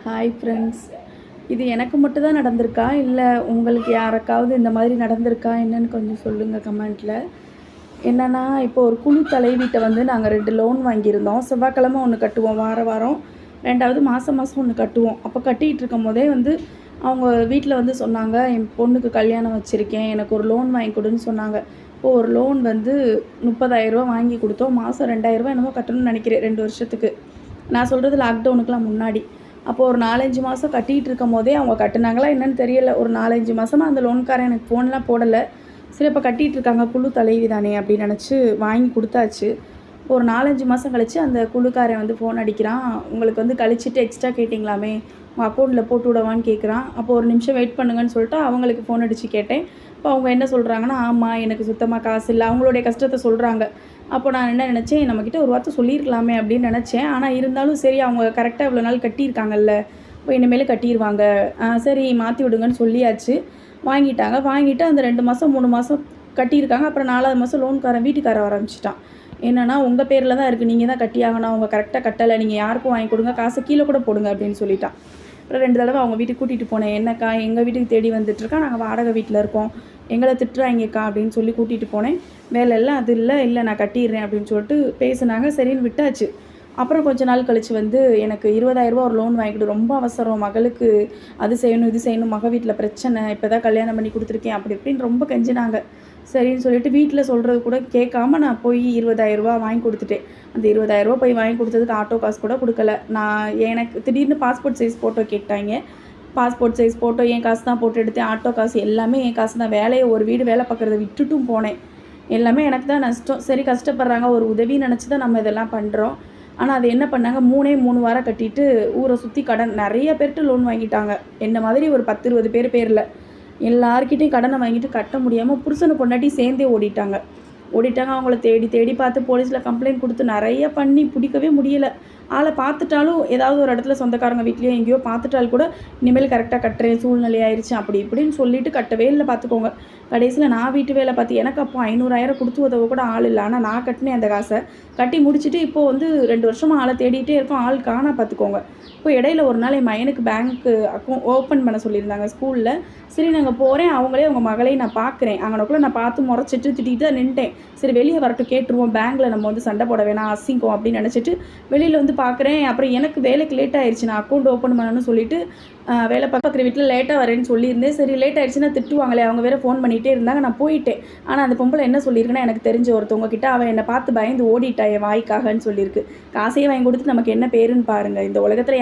Hi friends. இது எனக்கு மட்டும் தான் நடந்திருக்கா? இல்லை உங்களுக்கு யாருக்காவது இந்த மாதிரி நடந்திருக்கா என்னன்னு கொஞ்சம் சொல்லுங்கள் கமெண்ட்டில். என்னென்னா, இப்போ ஒரு குழு தலைவிட்ட வந்து நாங்கள் 2 லோன் வாங்கியிருந்தோம். செவ்வாய்க்கிழமை ஒன்று கட்டுவோம் வாரம். 2வது மாதம் ஒன்று கட்டுவோம். அப்போ கட்டிகிட்டு இருக்கும் போதே வந்து அவங்க வீட்டில் வந்து சொன்னாங்க, என் பொண்ணுக்கு கல்யாணம் வச்சுருக்கேன், எனக்கு ஒரு லோன் வாங்கி கொடுன்னு சொன்னாங்க. இப்போது ஒரு லோன் வந்து 30,000 வாங்கி கொடுத்தோம். மாதம் 2,000 என்னமோ கட்டணும்னு நினைக்கிறேன் 2 வருஷத்துக்கு. நான் சொல்கிறது லாக்டவுனுக்குலாம் முன்னாடி. அப்போது ஒரு 4-5 மாதம் கட்டிகிட்டு இருக்கும் போதே அவங்க கட்டுனாங்களா என்னன்னு தெரியலை. ஒரு 4-5 மாதமாக அந்த லோன்காரன் எனக்கு ஃபோன்லாம் போடலை. சரி, இப்போ கட்டிகிட்டு இருக்காங்க, குழு தலைவி தானே அப்படின்னு நினச்சி வாங்கி கொடுத்தாச்சு. ஒரு 4-5 மாதம் கழித்து அந்த குழுக்காரன் வந்து ஃபோன் அடிக்கிறான். உங்களுக்கு வந்து கழிச்சிட்டு எக்ஸ்ட்ரா கேட்டிங்களாமே, உங்கள் அக்கௌண்ட்டில் போட்டு விடவான்னு கேட்குறான். அப்போ ஒரு நிமிஷம் வெயிட் பண்ணுங்கன்னு சொல்லிட்டு அவங்களுக்கு ஃபோன் அடித்து கேட்டேன். இப்போ அவங்க என்ன சொல்கிறாங்கன்னா, ஆமாம் எனக்கு சுத்தமாக காசு இல்லை, அவங்களுடைய கஷ்டத்தை சொல்கிறாங்க. அப்போ நான் என்ன நினச்சேன், நம்மக்கிட்ட ஒரு வார்த்தை சொல்லியிருக்கலாமே அப்படின்னு நினச்சேன். ஆனால் இருந்தாலும் சரி, அவங்க கரெக்டாக இவ்வளோ நாள் கட்டியிருக்காங்கல்ல, இப்போ இனிமேல் கட்டிடுவாங்க, சரி மாற்றி விடுங்கன்னு சொல்லியாச்சு. வாங்கிட்டாங்க. வாங்கிட்டு அந்த 2 மாதம் 3 மாதம் கட்டியிருக்காங்க. அப்புறம் 4வது மாதம் லோன்காரன் வீட்டுக்கார ஆரம்பிச்சிட்டான். என்னென்னா, உங்கள் பேரில் தான் இருக்குது, நீங்கள் தான் கட்டியாகணும், அவங்க கரெக்டாக கட்டலை, நீங்கள் யாருக்கும் வாங்கி கொடுங்க, காசை கீழே கூட போடுங்க அப்படின்னு சொல்லிட்டான். அப்புறம் 2 தடவை அவங்க வீட்டுக்கு கூட்டிகிட்டு போனேன். என்னக்கா எங்கள் வீட்டுக்கு தேடி வந்துட்டுருக்கா, நாங்கள் வாடகை வீட்டில் இருக்கோம், எங்களை திட்டுறாங்கக்கா அப்படின்னு சொல்லி கூட்டிகிட்டு போனேன். வேலை எல்லாம் அது இல்லை நான் கட்டிடுறேன் அப்படின்னு சொல்லிட்டு பேசுனாங்க. சரின்னு விட்டாச்சு. அப்புறம் கொஞ்ச நாள் கழித்து வந்து எனக்கு 20,000 ஒரு லோன் வாங்கிட்டு, ரொம்ப அவசரம், மகளுக்கு அது செய்யணும் இது செய்யணும், மக வீட்டில் பிரச்சனை, இப்போ தான் கல்யாணம் பண்ணி கொடுத்துருக்கேன் அப்படி இப்படின்னு ரொம்ப கெஞ்சினாங்க. சரின்னு சொல்லிட்டு வீட்டில் சொல்கிறது கூட கேட்காம நான் போய் 20,000 வாங்கி கொடுத்துட்டேன். அந்த 20,000 போய் வாங்கி கொடுத்ததுக்கு ஆட்டோ காசு கூட கொடுக்கல. எனக்கு திடீர்னு பாஸ்போர்ட் சைஸ் ஃபோட்டோ கேட்டாங்க. பாஸ்போர்ட் சைஸ் ஃபோட்டோ என் காசு தான் போட்டு எடுத்தேன். ஆட்டோ காசு எல்லாமே என் காசு தான். வேலையை ஒரு வீடு வேலை பார்க்குறத விட்டுட்டும் போனேன். எல்லாமே எனக்கு தான் நஷ்டம். சரி, கஷ்டப்படுறாங்க, ஒரு உதவி நினச்சி தான் நம்ம இதெல்லாம் பண்ணுறோம். ஆனால் அது என்ன பண்ணாங்க, 3 வாரம் கட்டிட்டு ஊரை சுற்றி கடன், நிறைய பேர்கிட்ட லோன் வாங்கிட்டாங்க. என்ன மாதிரி ஒரு 10-20 பேர் பேரில் எல்லாருக்கிட்டையும் கடனை வாங்கிட்டு கட்ட முடியாமல் புருஷனை பொண்டாட்டி சேர்ந்தே ஓடிட்டாங்க. அவங்கள தேடி பார்த்து போலீஸில் கம்ப்ளைண்ட் கொடுத்து நிறைய பண்ணி பிடிக்கவே முடியலை. ஆளை பார்த்துட்டாலும் ஏதாவது ஒரு இடத்துல சொந்தக்காரங்க வீட்லேயோ எங்கேயோ பார்த்துட்டாலும் கூட இனிமேல் கரெக்டாக கட்டுறேன், சூழ்நிலை ஆயிடுச்சு அப்படி இப்படின்னு சொல்லிட்டு கட்டவே இல்லை பார்த்துக்கோங்க. கடைசியில் நான் வீட்டு வேலை பார்த்து எனக்கு அப்போ 500,000 கொடுத்து உதவ கூட ஆள் இல்லை. ஆனால் நான் கட்டினேன் அந்த காசை. கட்டி முடிச்சுட்டு இப்போது வந்து 2 வருஷமாக ஆளை தேடிகிட்டே இருக்கோம், ஆள் காணா பார்த்துக்கோங்க. இப்போ இடையில ஒரு நாள் என் பையனுக்கு பேங்க்கு அக்கௌண்ட் ஓப்பன் பண்ண சொல்லியிருந்தாங்க ஸ்கூலில். சரி, நாங்கள் போகிறேன், அவங்களே அவங்க மகளையும் நான் பார்க்குறேன். அங்கனக்குள்ளே நான் பார்த்து முறைச்சிட்டு திட்டிகிட்டு தான் நின்ட்டேன். சரி, வெளியே வரட்டும் கேட்டுருவோம், பேங்க்கில் நம்ம வந்து சண்டை போட வேணாம், அசிங்கம் அப்படின்னு நினச்சிட்டு வெளியில் வந்து பார்க்குறேன். அப்புறம் எனக்கு வேலைக்கு லேட் ஆயிடுச்சு, நான் அக்கௌண்ட் ஓப்பன் பண்ணணும்னு சொல்லிட்டு வேலை பார்க்குற வீட்டில் லேட்டாக வரேன்னு சொல்லியிருந்தேன். சரி, லேட் ஆகிடுச்சுன்னா திட்டுவாங்களே, அவங்க வேறு ஃபோன் பண்ணிகிட்டே இருந்தாங்க. நான் போயிட்டேன். ஆனால் அந்த பொம்பளை என்ன சொல்லியிருக்குன்னா, எனக்கு தெரிஞ்ச ஒருத்தவங்க கிட்ட அவன் என்னை பார்த்து பயந்து ஓடிட்டா என் வாய்க்காகன்னு சொல்லியிருக்கு. காசையே வாங்கி கொடுத்து நமக்கு என்ன பேருன்னு பாருங்கள். இந்த உலகத்தில்